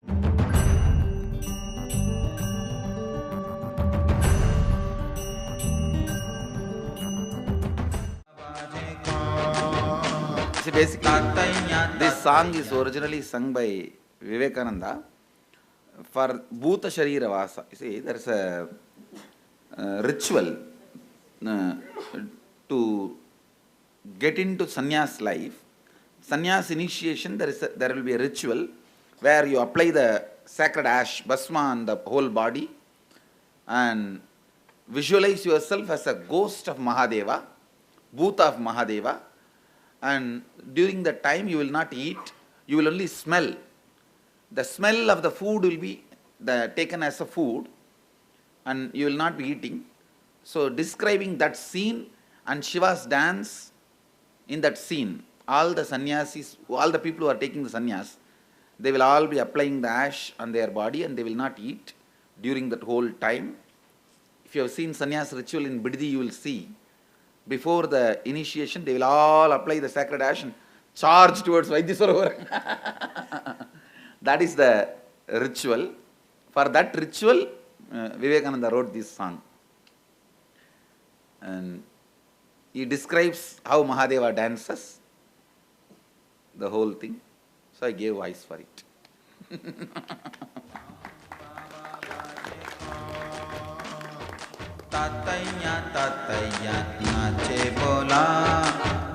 See, basically, this song is originally sung by Vivekananda for Bhuta Sharira Vasa. You see, there is a ritual to get into sannyas life. Sannyas initiation, there will be a ritual where you apply the sacred ash, bhasma, on the whole body and visualize yourself as a ghost of Mahadeva, Bhuta of Mahadeva. And during that time you will not eat, you will only smell. The smell of the food will be taken as a food and you will not be eating. So describing that scene and Shiva's dance in that scene, all the sannyasis, all the people who are taking the sannyas, they will all be applying the ash on their body and they will not eat during that whole time. If you have seen sannyas ritual in Biddi, you will see before the initiation, they will all apply the sacred ash and charge towards Vaidyasarovar. That is the ritual. For that ritual, Vivekananda wrote this song. And he describes how Mahadeva dances, the whole thing. So I gave voice for it. Tataya tataya nache bola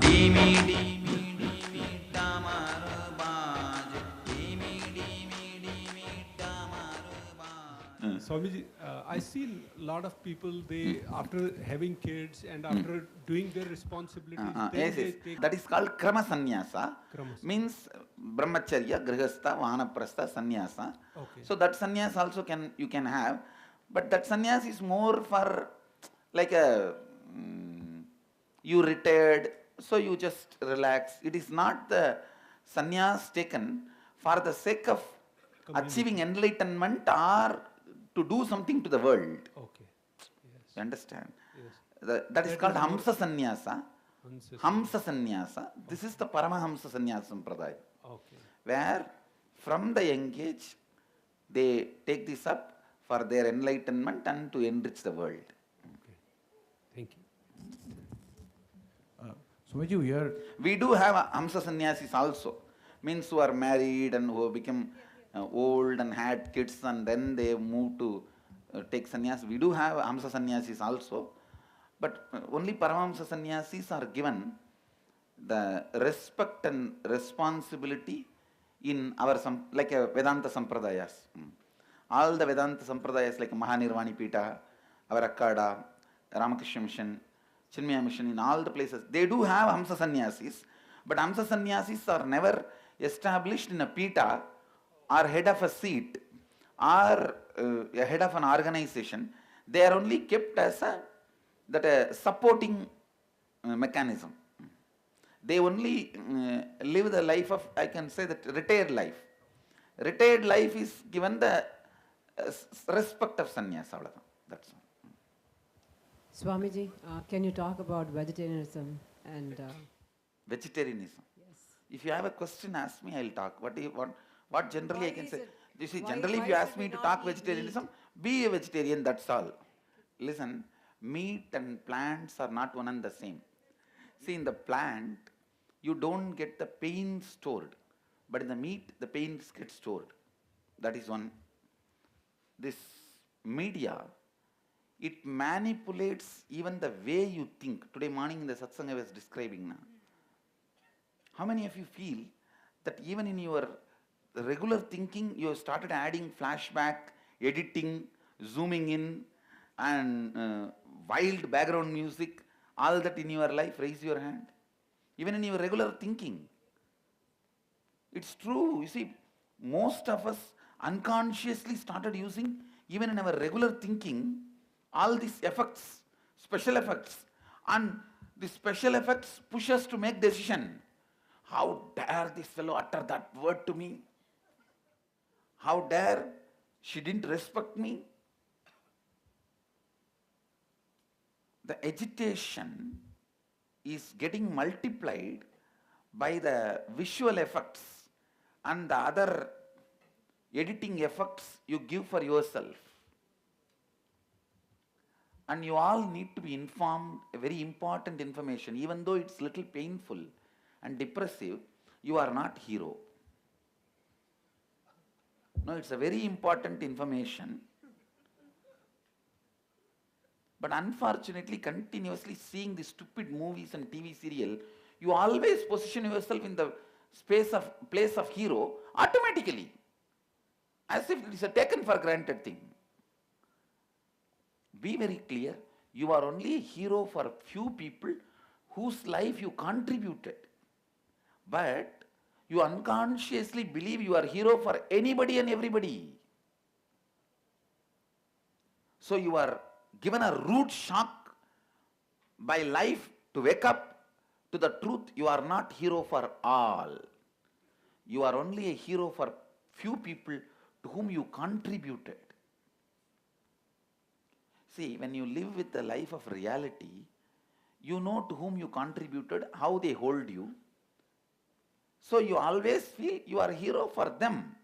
dimi dimi dimi tamaru baj dimi dimi dimi tamaru baj. Swamiji, I see a lot of people, they after having kids and after doing their responsibilities, yes. take That is called krama sannyasa. Means brahmacharya, grihastha, vanaprastha, sannyasa. Okay. So that sannyas also you can have. But that sannyas is more for like you retired, so you just relax. It is not the sannyas taken for the sake of achieving enlightenment or to do something to the world. Okay. Yes. You understand? Yes. That is called Hamsa Sannyasa. Hamsa Sannyasa. This is the Paramahamsa Sannyasa Sampradaya. Okay. Where from the young age they take this up for their enlightenment and to enrich the world. Okay. Thank you. Swamiji, we do have Hamsa Sannyasis also. Means who are married and who have become old and had kids and then they move to take sannyas. We do have Hamsa Sannyasis also. But only Paramahamsa Sannyasis are given the respect and responsibility in our, like Vedanta Sampradayas. All the Vedanta Sampradayas like Mahanirvani Pita, our Akkada, Ramakrishna Mission, Chinmaya Mission, in all the places, they do have Hamsa Sannyasis, but Hamsa Sannyasis are never established in a Pita or head of a seat or a head of an organization. They are only kept as a supporting mechanism. They only live the life of, I can say that, retired life. Retired life is given the respect of sannyas. That's all. Swamiji, can you talk about vegetarianism and... Vegetarianism? Yes. If you have a question, ask me, I'll talk. What generally Why I can is say? it- You see, why- generally why if you ask should me we to not talk eat vegetarianism, be a vegetarian, that's all. Listen, meat and plants are not one and the same. See, in the plant, you don't get the pain stored. But in the meat, the pains get stored. That is one. This media, it manipulates even the way you think. Today morning in the satsang I was describing now. How many of you feel that even in your regular thinking, you have started adding flashback, editing, zooming in, and wild background music, all that in your life? Raise your hand. Even in your regular thinking. It's true. You see, most of us unconsciously started using, even in our regular thinking, all these effects, special effects. And the special effects push us to make decision. How dare this fellow utter that word to me? How dare she didn't respect me? The agitation is getting multiplied by the visual effects and the other editing effects you give for yourself. And you all need to be informed, a very important information, even though it's little painful and depressive, you are not hero. No, it's a very important information. But unfortunately, continuously seeing the stupid movies and TV serial, you always position yourself in the place of hero automatically, as if it is a taken for granted thing. Be very clear, you are only a hero for a few people whose life you contributed. But you unconsciously believe you are a hero for anybody and everybody. So you are given a rude shock by life to wake up to the truth, you are not hero for all. You are only a hero for few people to whom you contributed. See, when you live with the life of reality, you know to whom you contributed, how they hold you. So you always feel you are a hero for them.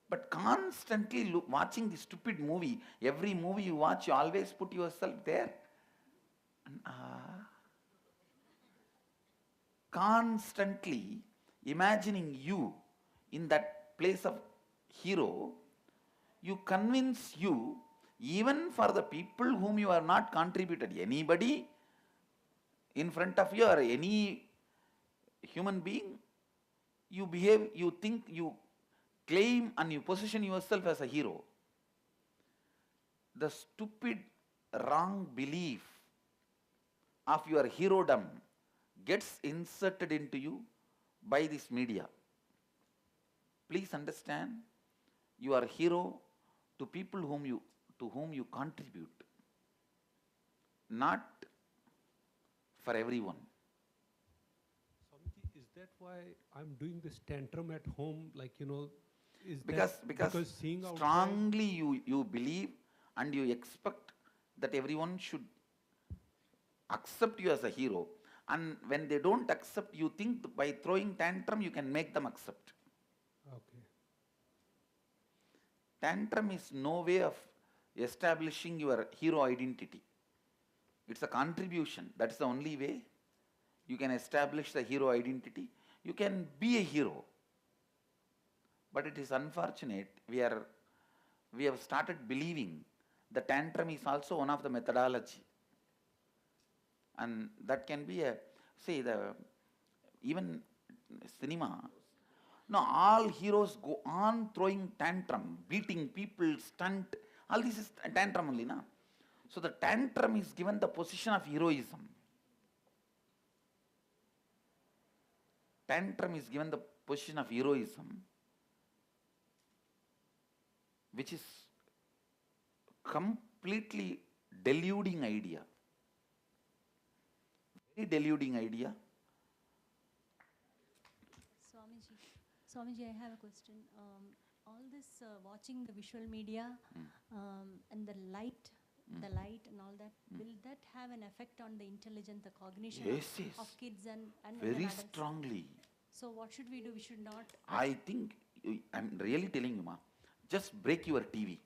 But constantly watching the stupid movie, every movie you watch, you always put yourself there. And, constantly imagining you in that place of hero, you convince you, even for the people whom you have not contributed, anybody in front of you or any human being, you behave, you think, you claim and you position yourself as a hero. The stupid, wrong belief of your herodom gets inserted into you by this media. Please understand, you are a hero to people to whom you contribute, not for everyone. Swamiji, is that why I'm doing this tantrum at home? Like, is Because seeing outside, strongly you believe and you expect that everyone should accept you as a hero. And when they don't accept, you think by throwing tantrum you can make them accept. Okay. Tantrum is no way of establishing your hero identity. It's a contribution. That's the only way you can establish the hero identity. You can be a hero. But it is unfortunate, we have started believing the tantrum is also one of the methodology. And that can be even cinema. No, all heroes go on throwing tantrum, beating people, stunt. All this is tantrum only, na? So the tantrum is given the position of heroism. Tantrum is given the position of heroism, which is completely deluding idea. Very deluding idea. Swamiji, I have a question. All this watching the visual media and the light and all that, will that have an effect on the intelligence, the cognition of kids and very adults? strongly. So what should we do? We should not. I think, I'm really telling you, ma, just break your TV.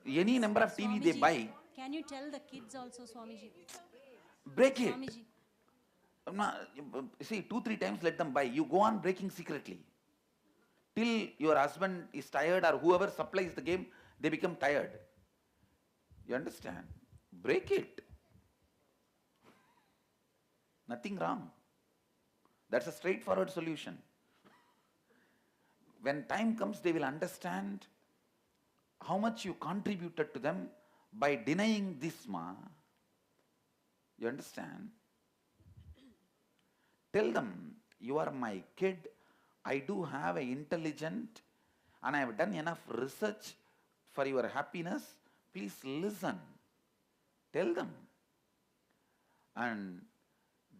Any number of TV they Swamiji, buy, can you tell the kids also, Swamiji? break it. Swamiji. See, 2-3 times let them buy. You go on breaking secretly. Till your husband is tired or whoever supplies the game, they become tired. You understand? Break it. Nothing wrong. That's a straightforward solution. When time comes, they will understand how much you contributed to them by denying this, ma. You understand? Tell them, you are my kid, I do have an intelligent and I have done enough research for your happiness. Please listen. Tell them. And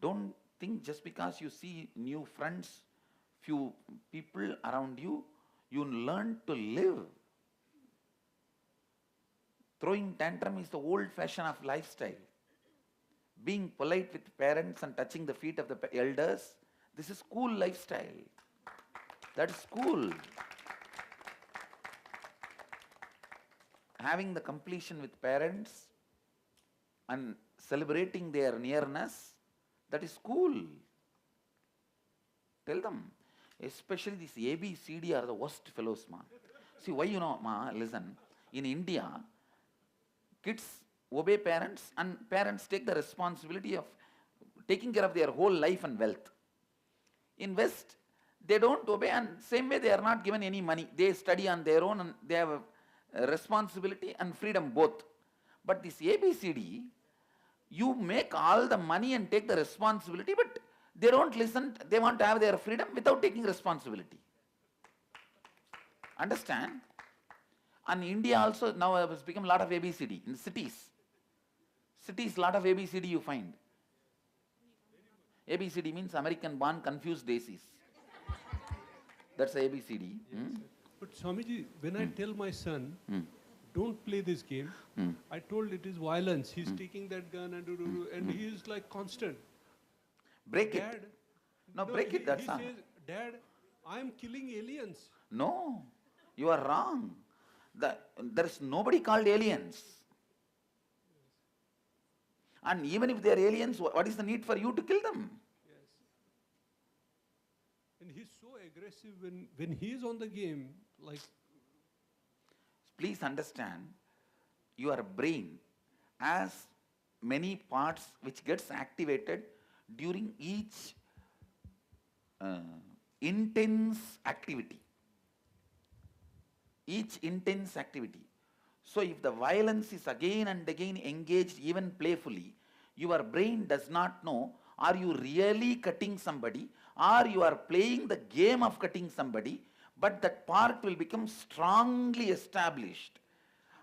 don't think just because you see new friends, few people around you, you learn to live. Throwing tantrum is the old fashion of lifestyle. Being polite with parents and touching the feet of the elders, this is cool lifestyle. That is school. Having the completion with parents and celebrating their nearness, that is school. Tell them. Especially these ABCD are the worst fellows, ma. See, why you know, ma, listen. In India, kids obey parents and parents take the responsibility of taking care of their whole life and wealth. In West, they don't obey and same way they are not given any money. They study on their own and they have a responsibility and freedom both. But this ABCD, you make all the money and take the responsibility, but they don't listen, they want to have their freedom without taking responsibility. Understand? And India also now has become a lot of ABCD in cities. Cities, lot of ABCD you find. ABCD means American born confused daisies. That's ABCD. Yes, but Swamiji, when I tell my son, don't play this game, I told it is violence. He's taking that gun and he is like constant. Break Dad, it. No, break it, that's all. He says, Dad, I'm killing aliens. No, you are wrong. There is nobody called aliens. And even if they are aliens, what is the need for you to kill them? Yes. And he's so aggressive when he is on the game, like... Please understand, your brain has many parts which gets activated during each intense activity. Each intense activity. So if the violence is again and again engaged even playfully, your brain does not know, are you really cutting somebody or you are playing the game of cutting somebody, but that part will become strongly established.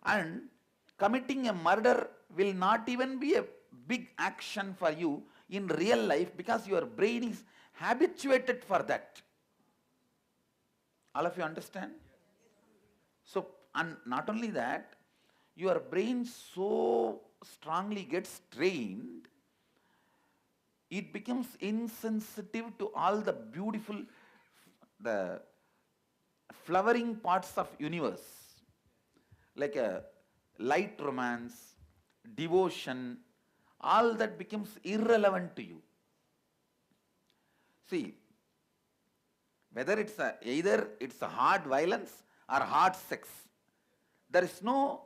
And committing a murder will not even be a big action for you in real life because your brain is habituated for that. All of you understand? So, and not only that, your brain so strongly gets trained, it becomes insensitive to all the beautiful, the flowering parts of universe, like a light romance, devotion, all that becomes irrelevant to you. See, whether it's either it's a hard violence or hard sex, there is no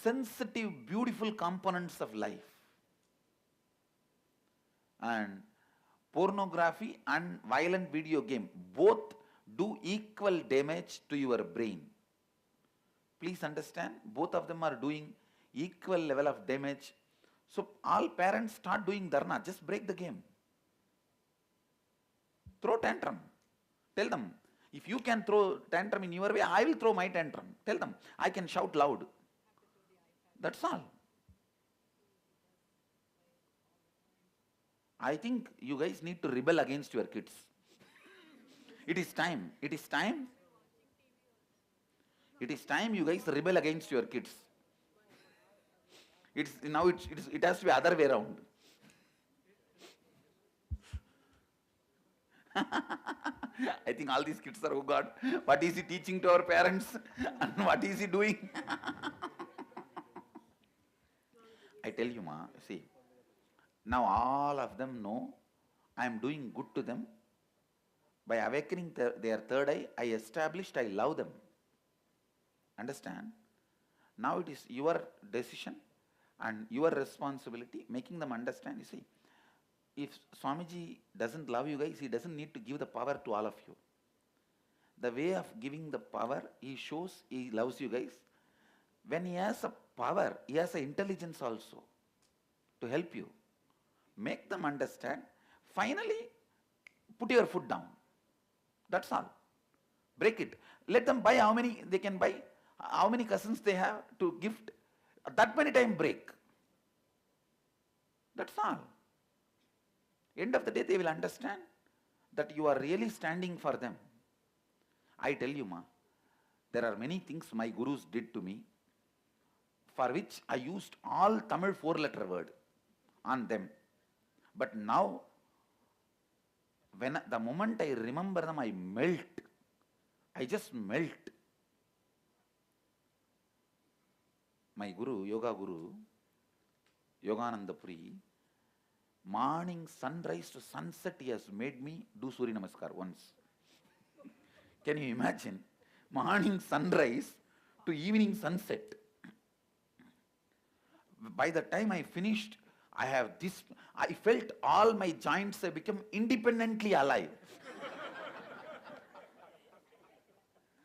sensitive, beautiful components of life. And pornography and violent video game both do equal damage to your brain. Please understand, both of them are doing equal level of damage. So all parents start doing dharna, just break the game. Throw tantrum. Tell them, if you can throw tantrum in your way, I will throw my tantrum. Tell them, I can shout loud. That's all. I think you guys need to rebel against your kids. It is time. It is time. It is time you guys rebel against your kids. It has to be other way around. I think all these kids are, oh God, what is he teaching to our parents and what is he doing? I tell you, ma, see, now all of them know I am doing good to them. By awakening their third eye, I established I love them. Understand? Now it is your decision and your responsibility, making them understand. You see, if Swamiji doesn't love you guys, he doesn't need to give the power to all of you. The way of giving the power, he shows he loves you guys. When he has a power, he has an intelligence also to help you. Make them understand. Finally, put your foot down. That's all. Break it. Let them buy how many they can buy, how many cousins they have to gift. That many time break. That's all. End of the day, they will understand that you are really standing for them. I tell you, ma, there are many things my gurus did to me for which I used all Tamil 4-letter word on them. But now, when the moment I remember them, I melt. I just melt. My Guru, Yoga Guru, Yogananda Puri, morning sunrise to sunset, he has made me do Surya Namaskar once. Can you imagine? Morning sunrise to evening sunset. By the time I finished, I felt all my joints have become independently alive.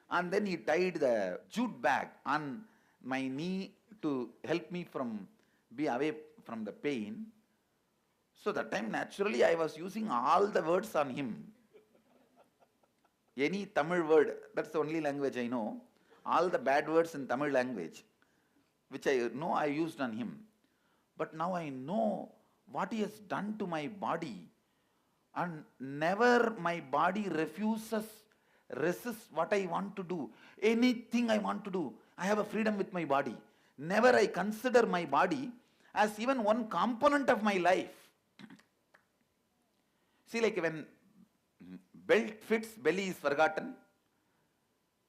And then he tied the jute bag on my knee to help me be away from the pain. So that time naturally I was using all the words on him. Any Tamil word, that's the only language I know. All the bad words in Tamil language, which I know I used on him. But now I know what he has done to my body, and never my body resists what I want to do. Anything I want to do, I have a freedom with my body. Never I consider my body as even one component of my life. See, like when belt fits, belly is forgotten.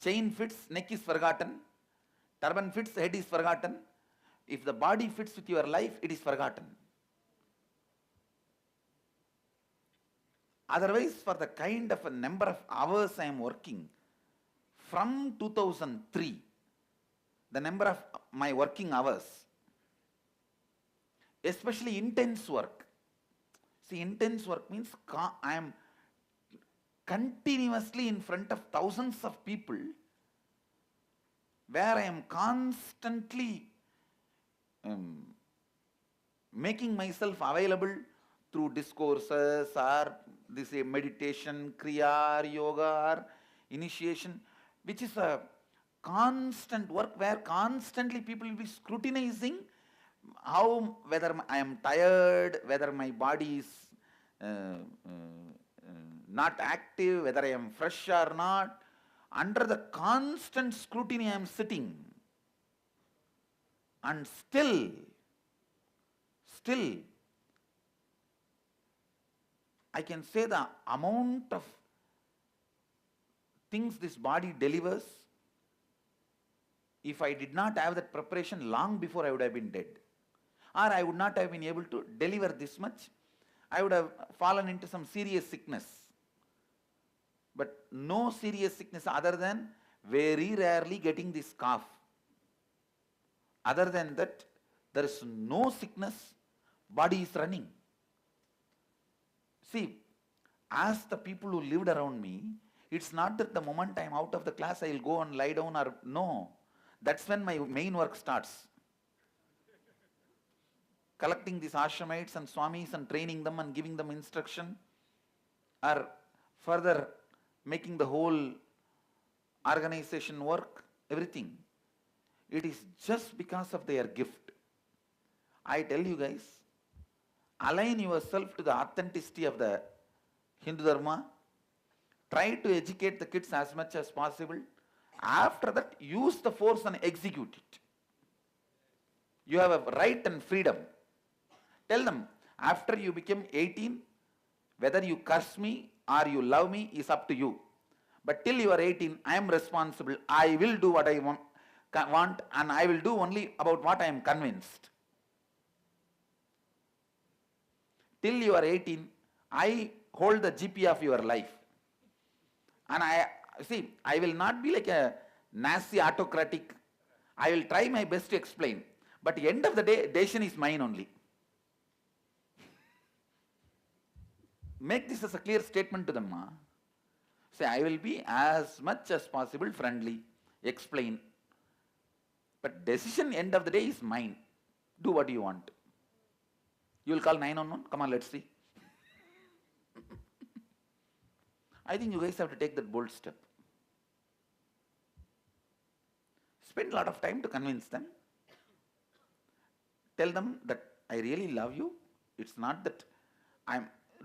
Chain fits, neck is forgotten. Turban fits, head is forgotten. If the body fits with your life, it is forgotten. Otherwise, for the kind of a number of hours I am working, from 2003, the number of my working hours, especially intense work. See, intense work means I am continuously in front of thousands of people, where I am constantly making myself available through discourses or this meditation, kriya, or yoga, or initiation, which is a constant work where constantly people will be scrutinizing whether I am tired, whether my body is not active, whether I am fresh or not. Under the constant scrutiny I am sitting. And still, I can say the amount of things this body delivers, if I did not have that preparation long before, I would have been dead. Or I would not have been able to deliver this much. I would have fallen into some serious sickness. But no serious sickness other than very rarely getting this cough. Other than that, there is no sickness, body is running. See, as the people who lived around me, it's not that the moment I am out of the class, I will go and lie down or no. That's when my main work starts. Collecting these ashramites and swamis and training them and giving them instruction, or further making the whole organization work, everything. It is just because of their gift. I tell you guys, align yourself to the authenticity of the Hindu Dharma. Try to educate the kids as much as possible. After that, use the force and execute it. You have a right and freedom. Tell them, after you become 18, whether you curse me or you love me is up to you. But till you are 18, I am responsible. I will do what I want, and I will do only about what I am convinced. Till you are 18, I hold the GP of your life. And I will not be like a nasty autocratic. I will try my best to explain. But at the end of the day, decision is mine only. Make this as a clear statement to them. Say, I will be as much as possible friendly, explain. But decision end of the day is mine. Do what you want. You will call 911? Come on, let's see. I think you guys have to take that bold step. Spend a lot of time to convince them. Tell them that I really love you. It's not that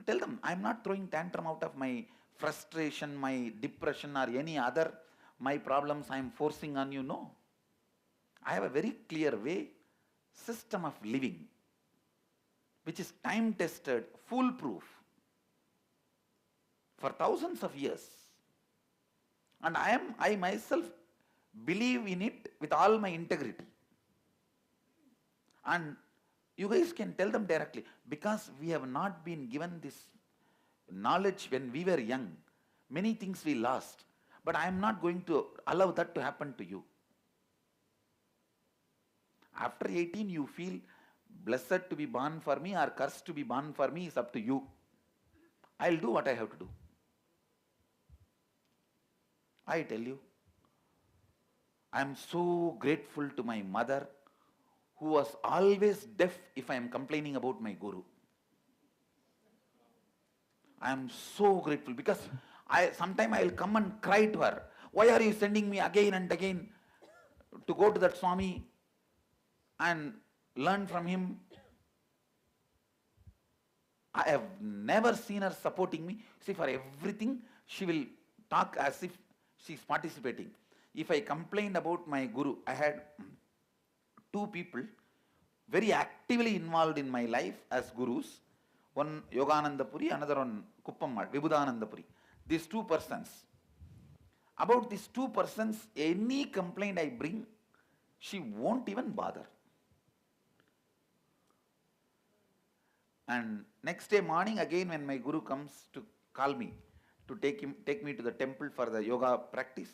tell them I'm not throwing tantrum out of my frustration, my depression or any other, my problems I'm forcing on you. No. I have a very clear system of living, which is time-tested, foolproof. For thousands of years, And I myself believe in it with all my integrity. And you guys can tell them directly, because we have not been given this knowledge when we were young. Many things we lost. But I am not going to allow that to happen to you. After 18, you feel blessed to be born for me or cursed to be born for me is up to you. I'll do what I have to do. I tell you, I am so grateful to my mother, who was always deaf if I am complaining about my guru. I am so grateful, because sometime I will come and cry to her. Why are you sending me again and again to go to that Swami and learn from him? I have never seen her supporting me. See, for everything she will talk as if she is participating. If I complained about my guru, I had two people very actively involved in my life as gurus. One Yogananda Puri, another one Kuppammal, Vibhudananda Puri. These two persons. About these two persons, any complaint I bring, she won't even bother. And next day morning, again when my guru comes to call me, to take me to the temple for the yoga practice.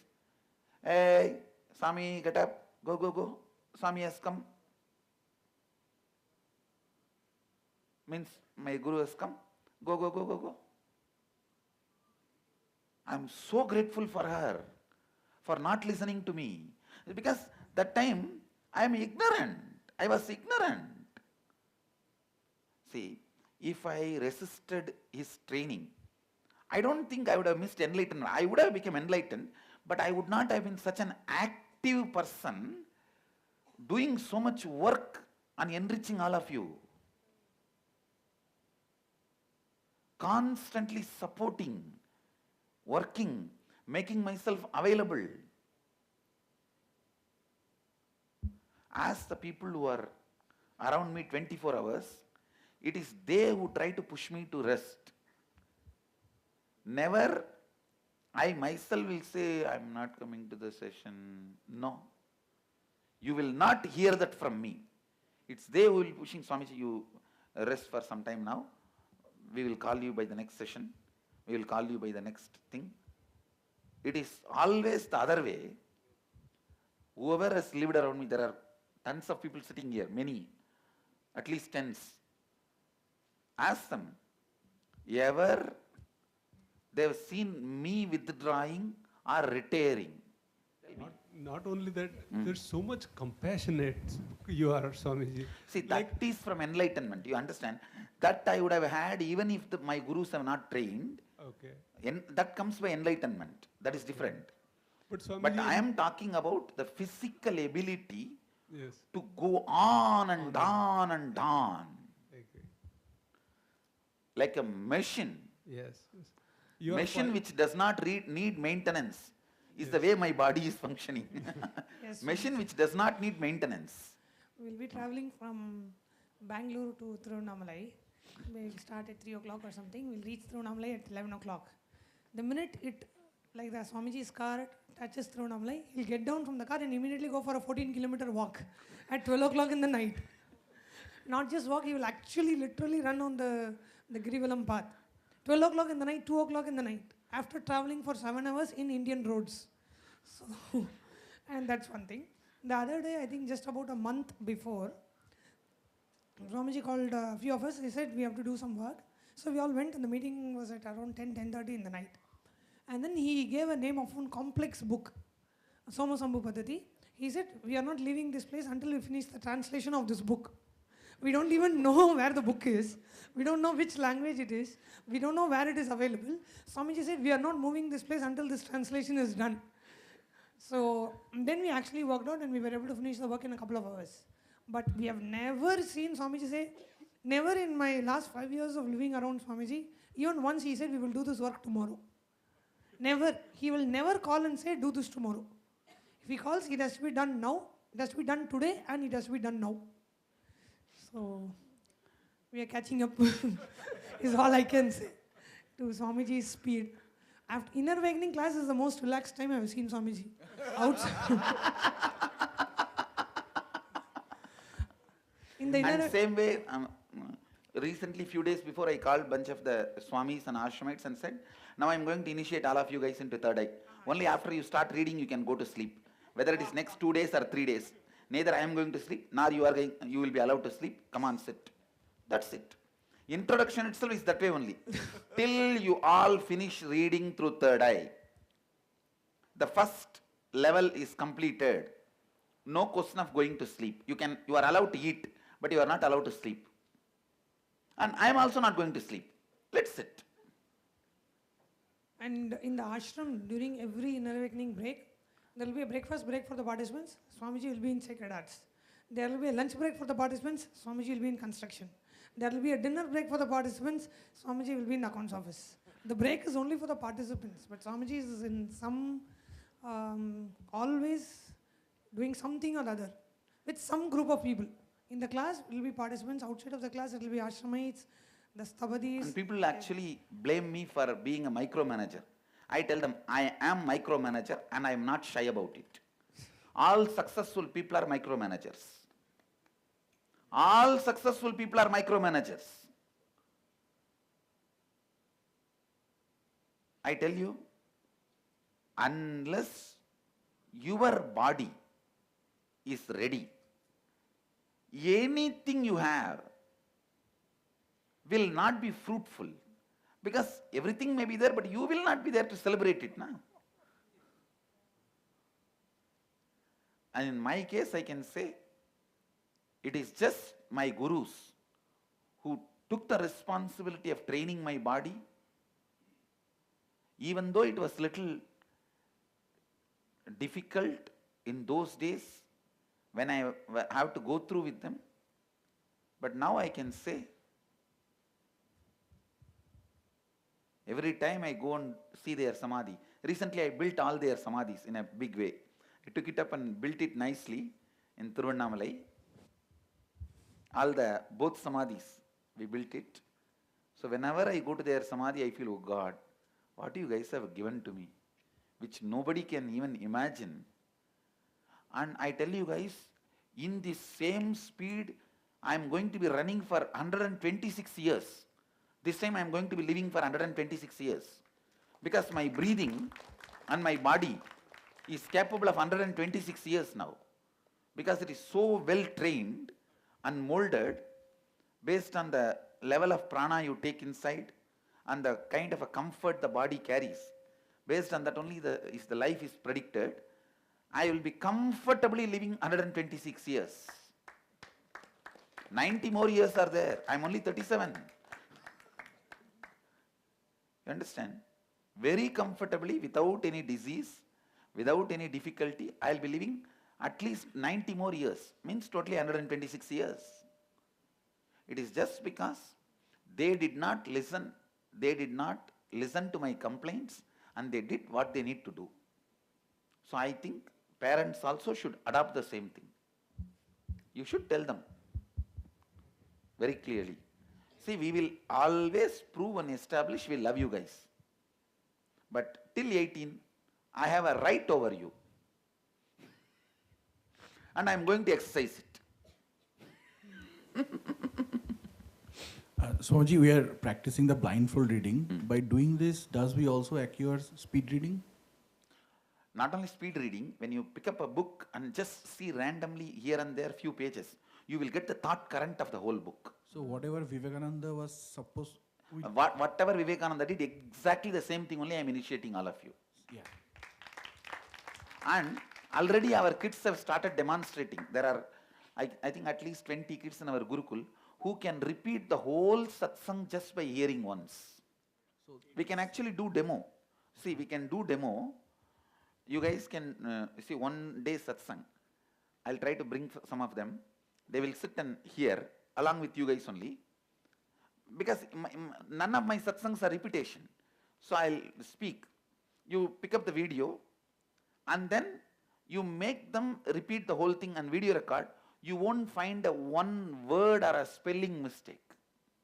Hey, Swami, get up, go. Swami has come. Means my guru has come. Go. I am so grateful for her, for not listening to me. Because that time I am ignorant. I was ignorant. See, if I resisted his training, I don't think I would have missed enlightenment. I would have become enlightened, but I would not have been such an active person doing so much work on enriching all of you. Constantly supporting, working, making myself available. As the people who are around me 24 hours, it is they who try to push me to rest. Never I myself will say, I am not coming to the session. No. You will not hear that from me. It's they who will be pushing, Swamiji, you rest for some time now. We will call you by the next session. We will call you by the next thing. It is always the other way. Whoever has lived around me, there are tons of people sitting here, many, at least tens. Ask them, ever they have seen me withdrawing or retiring? Not only that, there's so much compassionate you are, Swamiji. See, that is from enlightenment, you understand? That I would have had even if my gurus have not trained. Okay. That comes by enlightenment. That is different. But, Swamiji, but I am talking about the physical ability yes, to go on and on and on. okay. Like a machine. Yes. Machine which does not need maintenance is the way my body is functioning. Yes, Machine which does not need maintenance. we'll be traveling from Bangalore to Tiruvannamalai. We'll start at 3 o'clock or something. We'll reach Tiruvannamalai at 11 o'clock. The minute like the Swamiji's car touches Tiruvannamalai, he'll get down from the car and immediately go for a 14-kilometer walk at 12 o'clock in the night. Not just walk, he will actually literally run on the Girivalam path. 12 o'clock in the night, 2 o'clock in the night, after traveling for 7 hours in Indian roads. So, and that's one thing. The other day, I think just about a month before, Swamiji called a few of us. He said, we have to do some work. So we all went, and the meeting was at around 10:30 in the night. And then he gave a name of one complex book, Somasambhu Paddhati. He said, we are not leaving this place until we finish the translation of this book. We don't even know where the book is. We don't know which language it is. We don't know where it is available. Swamiji said, we are not moving this place until this translation is done. So then we actually worked out and we were able to finish the work in a couple of hours. But we have never seen Swamiji say, never in my last 5 years of living around Swamiji, even once he said, we will do this work tomorrow. Never. He will never call and say, do this tomorrow. If he calls, it has to be done now, it has to be done today, and it has to be done now. So we are catching up is all I can say to Swamiji's speed. After inner awakening class is the most relaxed time I've seen Swamiji. Outside. In the And inner same way, recently, few days before, I called bunch of the Swamis and Ashramites and said, now I'm going to initiate all of you guys into third eye. Only after you start reading, you can go to sleep. Whether it is next 2 days or 3 days. Neither I am going to sleep, nor you will be allowed to sleep. Come on, sit. That's it. Introduction itself is that way only. Till you all finish reading through third eye, the first level is completed. No question of going to sleep. You are allowed to eat, but you are not allowed to sleep. And I am also not going to sleep. Let's sit. And in the ashram, during every inner awakening break, there will be a breakfast break for the participants. Swamiji will be in sacred arts. There will be a lunch break for the participants. Swamiji will be in construction. There will be a dinner break for the participants. Swamiji will be in accounts office. The break is only for the participants, but Swamiji is in some, always doing something or other with some group of people. In the class will be participants. Outside of the class, it will be ashramites, the stabadis. And people actually blame me for being a micromanager. I tell them, I am micromanager and I am not shy about it. All successful people are micromanagers. All successful people are micromanagers. I tell you, unless your body is ready, anything you have will not be fruitful, because everything may be there, but you will not be there to celebrate it now. And in my case, I can say, it is just my gurus who took the responsibility of training my body, even though it was little difficult in those days when I have to go through with them. But now I can say, every time I go and see their samadhi. Recently I built all their samadhis in a big way. I took it up and built it nicely in Thiruvannamalai. Both samadhis, we built it. So whenever I go to their samadhi, I feel, oh God, what you guys have given to me, which nobody can even imagine. And I tell you guys, in this same speed, I am going to be running for 126 years. This time I am going to be living for 126 years. Because my breathing and my body is capable of 126 years now. Because it is so well trained and molded based on the level of prana you take inside and the kind of a comfort the body carries. Based on that only the life is predicted. I will be comfortably living 126 years. 90 more years are there. I am only 37. You understand? Very comfortably, without any disease, without any difficulty, I will be living at least 90 more years. Means totally 126 years. It is just because they did not listen to my complaints, and they did what they need to do. So I think parents also should adopt the same thing. You should tell them very clearly. See, we will always prove and establish we love you guys. But till 18, I have a right over you. And I am going to exercise it. Swamiji, we are practicing the blindfold reading. By doing this, does we also acquire speed reading? Not only speed reading, when you pick up a book and just see randomly here and there few pages, you will get the thought current of the whole book. So whatever Vivekananda was supposed... Whatever Vivekananda did, exactly the same thing only I am initiating all of you. Yeah. And already our kids have started demonstrating. There are, I think at least 20 kids in our Gurukul who can repeat the whole satsang just by hearing once. So we can actually do demo. See, we can do demo. You guys can see one day satsang. I'll try to bring some of them. They will sit and hear along with you guys only. Because none of my satsangs are repetition. So I'll speak. You pick up the video and then you make them repeat the whole thing and video record. You won't find a one word or a spelling mistake.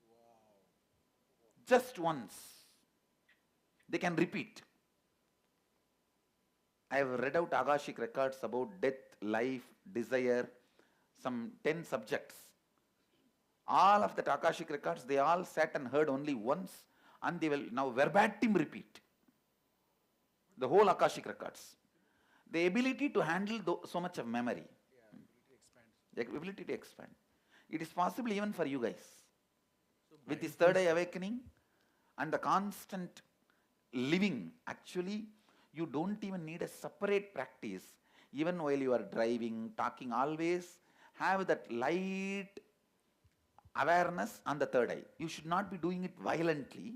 Wow. Just once. They can repeat. I have read out Akashic records about death, life, desire, some 10 subjects. All of the Akashic records, they all sat and heard only once, and they will now verbatim repeat the whole Akashic records. The ability to handle so much of memory. The ability to expand. It is possible even for you guys. With this third eye awakening and the constant living, actually, you don't even need a separate practice. Even while you are driving, talking, always have that light awareness on the third eye. You should not be doing it violently,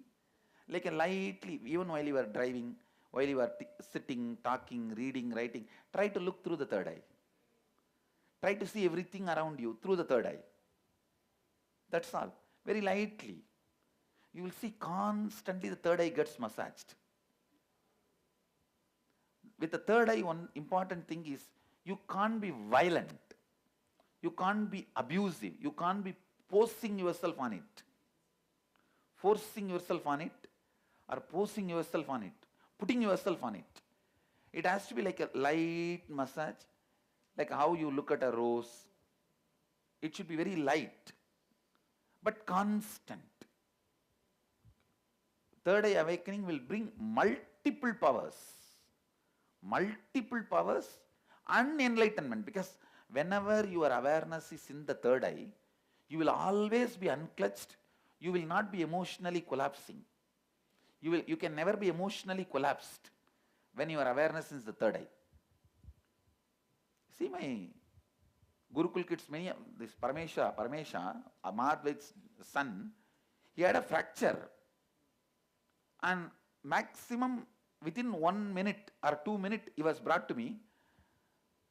like a lightly, even while you are driving, while you are sitting, talking, reading, writing, try to look through the third eye. Try to see everything around you through the third eye. That's all. Very lightly. You will see constantly the third eye gets massaged. With the third eye, one important thing is you can't be violent. You can't be abusive. You can't be forcing yourself on it. Forcing yourself on it or forcing yourself on it. Putting yourself on it. It has to be like a light massage, like how you look at a rose. It should be very light, but constant. Third eye awakening will bring multiple powers. Multiple powers and enlightenment, because whenever your awareness is in the third eye, you will always be unclutched. You will not be emotionally collapsing. You can never be emotionally collapsed when your awareness is the third eye. See my Gurukul kids, this Paramesha, Amadvait's son, he had a fracture. And maximum within 1 minute or 2 minutes, he was brought to me.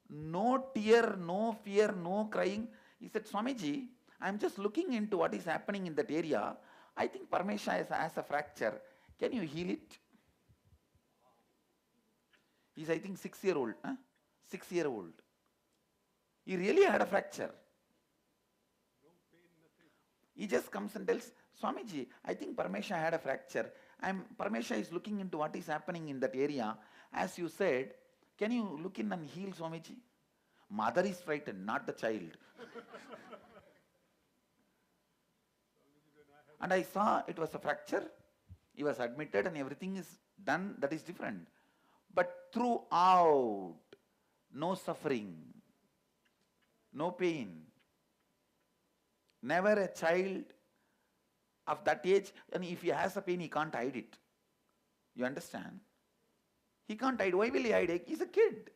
No tear, no fear, no crying. He said, Swamiji, I am just looking into what is happening in that area. I think Paramesha has a fracture. Can you heal it? He's, I think, 6-year-old. 6-year-old. He really had a fracture. He just comes and tells, Swamiji, I think Paramesha had a fracture. Paramesha is looking into what is happening in that area. As you said, can you look in and heal, Swamiji? Mother is frightened, not the child. And I saw it was a fracture. He was admitted and everything is done. That is different. But throughout, no suffering, no pain. Never a child of that age, and if he has a pain, he can't hide it. You understand? He can't hide. Why will he hide? He's a kid.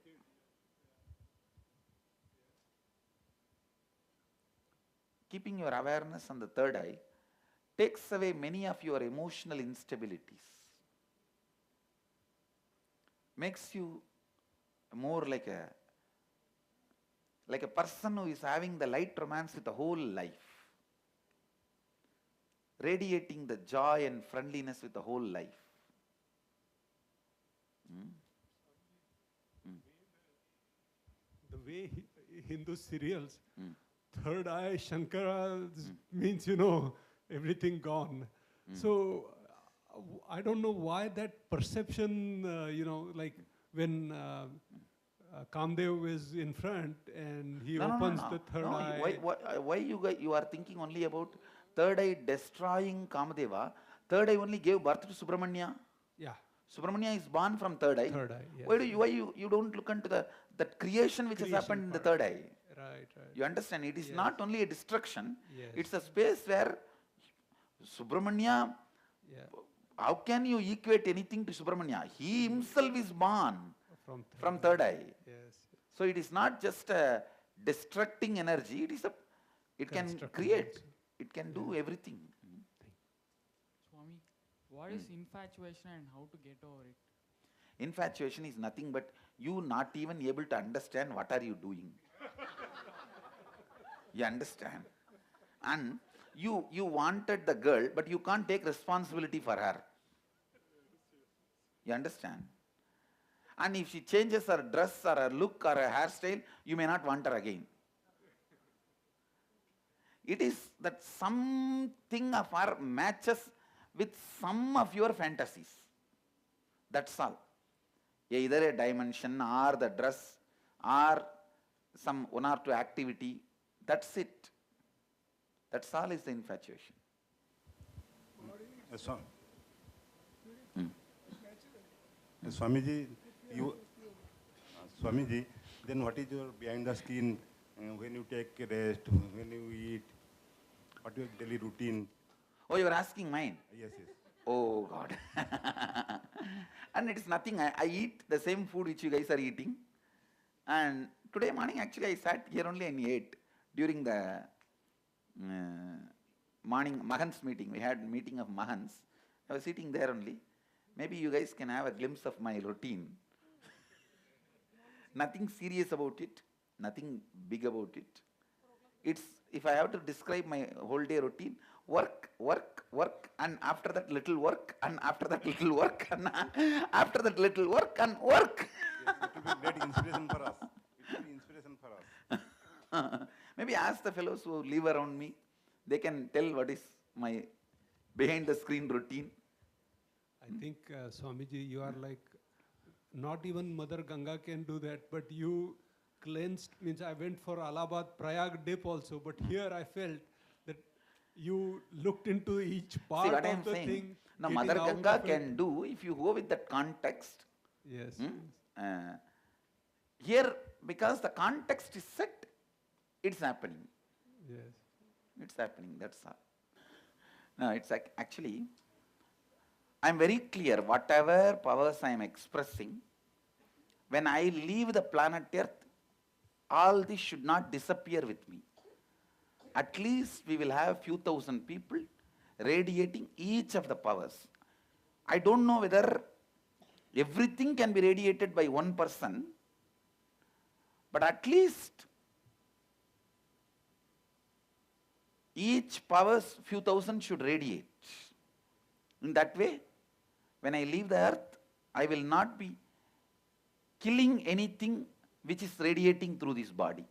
Keeping your awareness on the third eye takes away many of your emotional instabilities. Makes you more like a person who is having the light romance with the whole life. Radiating the joy and friendliness with the whole life. The way Hindu serials, third eye Shankara means, everything gone. So I don't know why that perception, like when Kamdev is in front and he opens the third eye. Why you are thinking only about third eye destroying Kamadeva? Third eye only gave birth to Subramanya. Yeah. Subramanya is born from third eye. Third eye, yes. Why you don't look into that creation which has happened in the third eye? Right. You understand? It is not only a destruction. Yes. It's a space where Subramanya, how can you equate anything to Subramanya? He himself is born from third eye. Yes. So it is not just a destructing energy, it can create, it can do everything. Swami, what is infatuation and how to get over it? Infatuation is nothing but you not even able to understand what are you doing. You understand? And you wanted the girl, but you can't take responsibility for her. You understand? And if she changes her dress or her look or her hairstyle, you may not want her again. It is that something of her matches with some of your fantasies. That's all. either a dimension or the dress or some one or two activity. That's it. That's all is the infatuation. Swamiji, Swamiji, then what is your behind the screen when you take rest, when you eat, what is your daily routine? Oh, you are asking mine? Yes, yes. Oh God. And it is nothing. I eat the same food which you guys are eating. And today morning actually I sat here only and ate during the morning Mahans meeting. We had meeting of Mahans. I was sitting there only. Maybe you guys can have a glimpse of my routine. Nothing serious about it, nothing big about it. It's, if I have to describe my whole day routine, work, work, work, and after that little work, and after that little work, and after that little work, and work. Yes, it will be great inspiration for us. It will be inspiration for us. Maybe ask the fellows who live around me. They can tell what is my behind the screen routine. I think, Swamiji, you are like, not even Mother Ganga can do that, but you cleansed, means I went for Allahabad Prayag dip also, but here I felt that you looked into each part See what I of am the saying? thing. Now getting Mother out Ganga of it. can do if you go with that context. Yes. Here, because the context is set, it's happening. Yes. It's happening, that's all. No, it's actually, I'm very clear, whatever powers I am expressing, when I leave the planet Earth, all this should not disappear with me. At least we will have few thousand people radiating each of the powers. I don't know whether everything can be radiated by one person, but at least each powers few thousand should radiate. In that way, when I leave the earth, I will not be killing anything which is radiating through this body.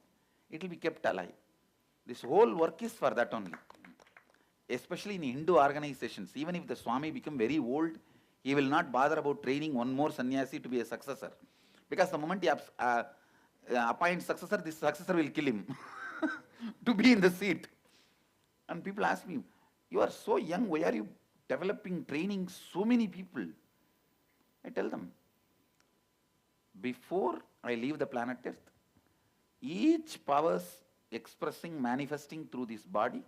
It will be kept alive. This whole work is for that only. Especially in Hindu organizations, even if the Swami become very old, he will not bother about training one more sannyasi to be a successor. Because the moment he appoints successor, this successor will kill him to be in the seat. And people ask me, you are so young, why are you developing, training so many people? I tell them, before I leave the planet Earth, each powers expressing, manifesting through this body,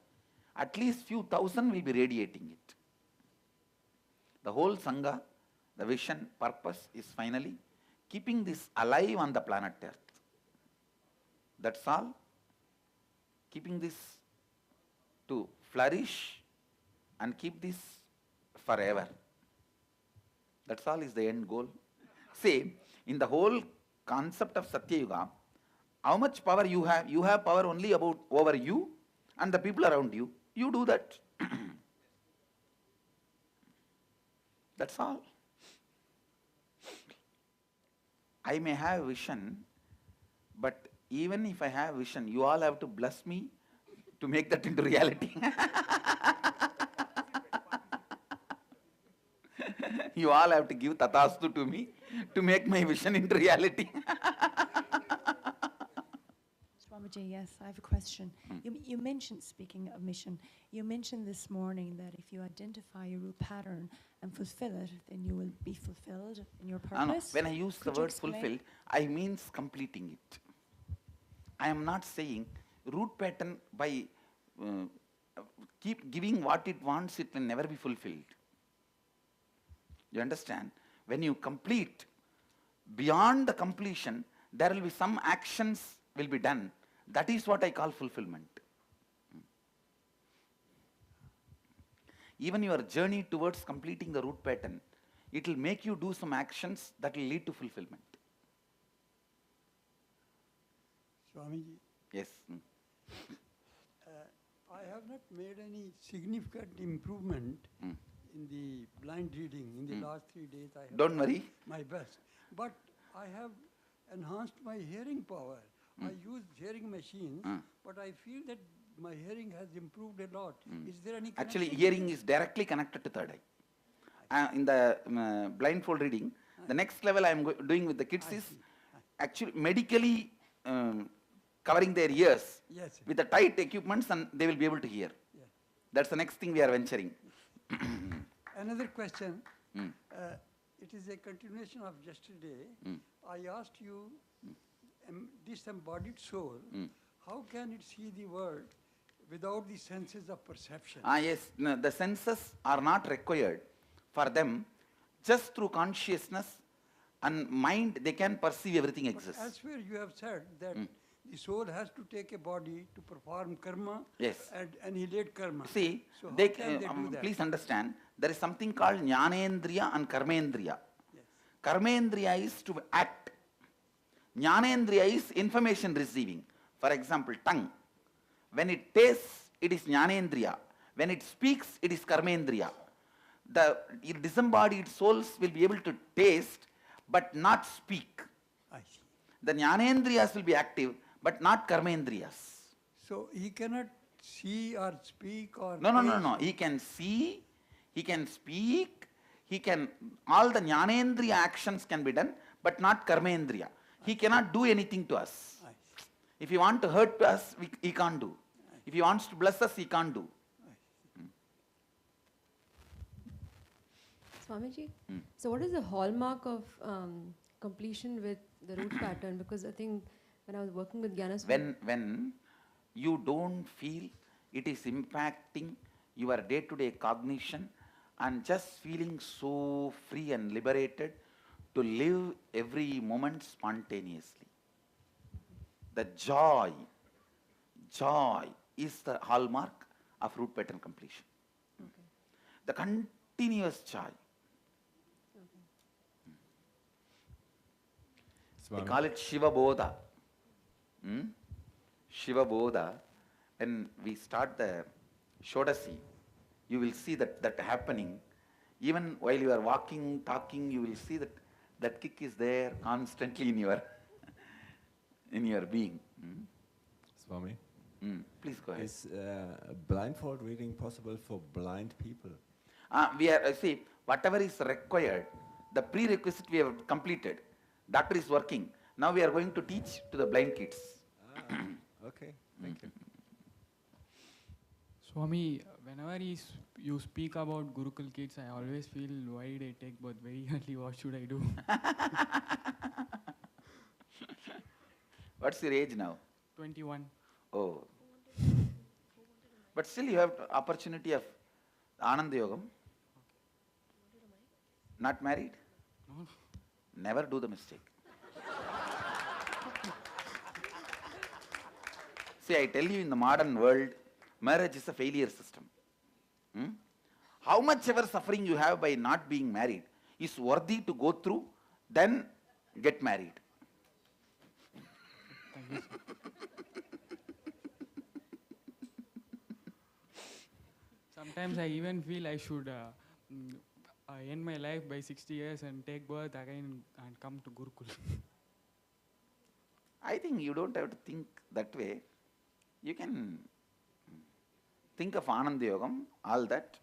at least few thousand will be radiating it. The whole Sangha, the vision, purpose is finally keeping this alive on the planet Earth. That's all. Keeping this to flourish and keep this forever. That's all is the end goal. Say, in the whole concept of Satya Yuga, how much power you have power only over you and the people around you. You do that. That's all. I may have vision, but even if I have vision, you all have to bless me to make that into reality. You all have to give tatastu to me to make my vision into reality. Swamiji, yes, I have a question. You mentioned, speaking of mission, you mentioned this morning that if you identify your root pattern and fulfill it, then you will be fulfilled in your purpose. When I use the word fulfilled, I means completing it. I am not saying root pattern by keep giving what it wants, it will never be fulfilled. You understand? When you complete, beyond the completion, there will be some actions will be done. That is what I call fulfillment. Even your journey towards completing the root pattern, it will make you do some actions that will lead to fulfillment. Swamiji. Yes. I have not made any significant improvement in the blind reading in the last 3 days. I have Don't worry. My best. But I have enhanced my hearing power. I use hearing machines, but I feel that my hearing has improved a lot. Is there any connection? Actually, hearing is directly connected to third eye. In the blindfold reading, The next level I am doing with the kids is actually medically covering their ears Yes. with the tight equipments, and they will be able to hear. Yeah. That's the next thing we are venturing. Another question. Mm. It is a continuation of yesterday. Mm. I asked you, disembodied soul, how can it see the world without the senses of perception? Yes, no, the senses are not required for them. Just through consciousness and mind, they can perceive everything exists. Elsewhere you have said that the soul has to take a body to perform karma Yes. and annihilate karma. See, so how they, can they do that? please understand, there is something called Jnanendriya and Karmendriya. Yes. Karmendriya is to act. Jnanendriya is information receiving. For example, tongue. When it tastes, it is Jnanendriya. When it speaks, it is Karmendriya. The disembodied souls will be able to taste but not speak. I see. The Jnanendriyas will be active but not Karmendriyas. So he cannot see or speak or No. He can see, he can speak, he can, all the Jnanendriya actions can be done but not Karmendriya. He cannot do anything to us. I see. If he wants to hurt us, he can't do. If he wants to bless us, he can't do. Swamiji, so what is the hallmark of completion with the root pattern? Because I think when I was working with Jnana When you don't feel it is impacting your day-to-day cognition and just feeling so free and liberated to live every moment spontaneously. The joy is the hallmark of root pattern completion. Okay. The continuous joy. We call it Shiva Bodha. Shiva Bodha. When we start the Shodasi, you will see that happening. Even while you are walking, talking, you will see that kick is there constantly in your being. Swami? Please go ahead. Is blindfold reading possible for blind people? We are, see, whatever is required, the prerequisite we have completed. Doctor is working. Now we are going to teach to the blind kids. Okay, thank you. Swami, whenever you speak about Gurukul kids, I always feel, why did I take birth very early? What should I do? What's your age now? 21. Oh. But still you have opportunity of Ananda Yogam. Not married? No. Never do the mistake. See, I tell you, in the modern world, marriage is a failure system. How much ever suffering you have by not being married is worthy to go through, then get married. Thank you, sir. Sometimes I even feel I should end my life by 60 years and take birth again and come to Gurukul. I think you don't have to think that way. You can think of Ananda Yogam, all that.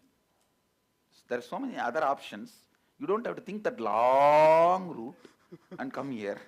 There are so many other options. You don't have to think that long route and come here.